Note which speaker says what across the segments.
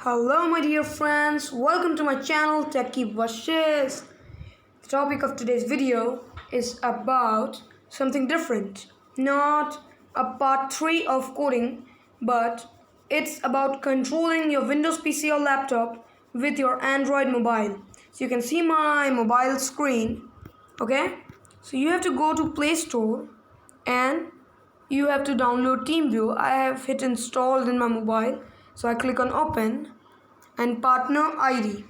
Speaker 1: Hello my dear friends, welcome to my channel Aryan Vashisth. The topic of today's video is about something different. Not a part 3 of coding, but it's about controlling your Windows PC or laptop with your Android mobile. So you can see my mobile screen, okay? So you have to go to Play Store and you have to download TeamViewer. I have hit installed in my mobile. So I click on open and partner ID.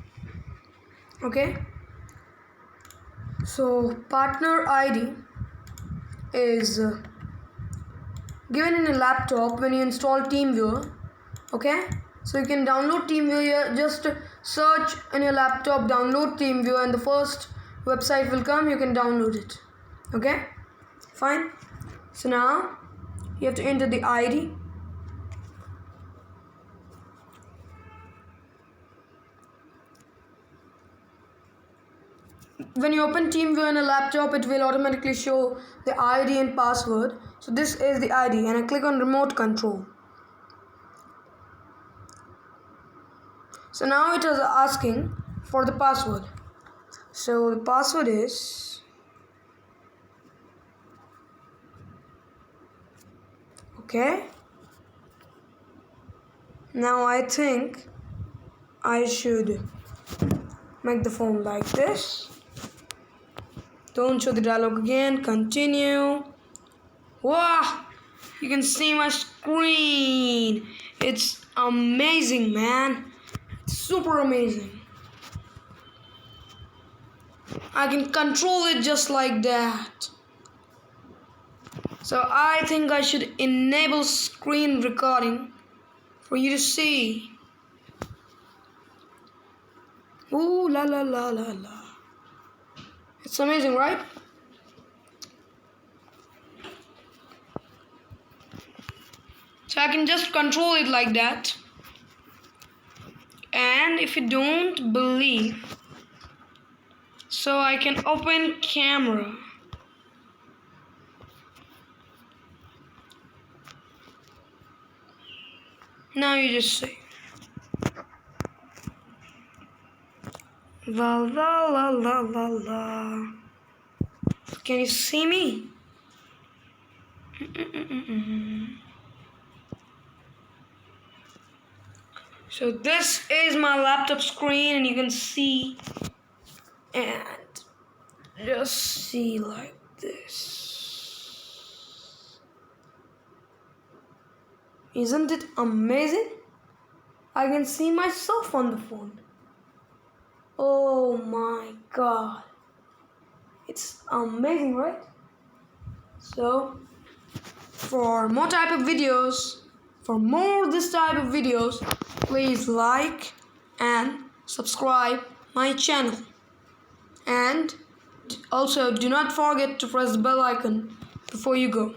Speaker 1: Okay. So partner ID is given in a laptop when you install TeamViewer. Okay. So you can download TeamViewer. Just search on your laptop, download TeamViewer, and the first website will come. You can download it. Okay. Fine. So now you have to enter the ID. When you open TeamViewer on a laptop, it will automatically show the ID and password. So this is the ID, and I click on remote control. So now it is asking for the password. So the password is okay. Now I think I should make the phone like this. Don't show the dialog again. Continue. Wow! You can see my screen. It's amazing, man. It's super amazing. I can control it just like that. So I think I should enable screen recording for you to see. Ooh la la la la la. It's amazing, right? So I can just control it like that. And if you don't believe, so I can open camera. Now you just see. La la la la la la. Can you see me? So this is my laptop screen, and you can see, and just see like this. Isn't it amazing? I can see myself on the phone. Oh my god. It's amazing, right? So, for more type of videos, this type of videos, please like and subscribe my channel. And also do not forget to press the bell icon before you go.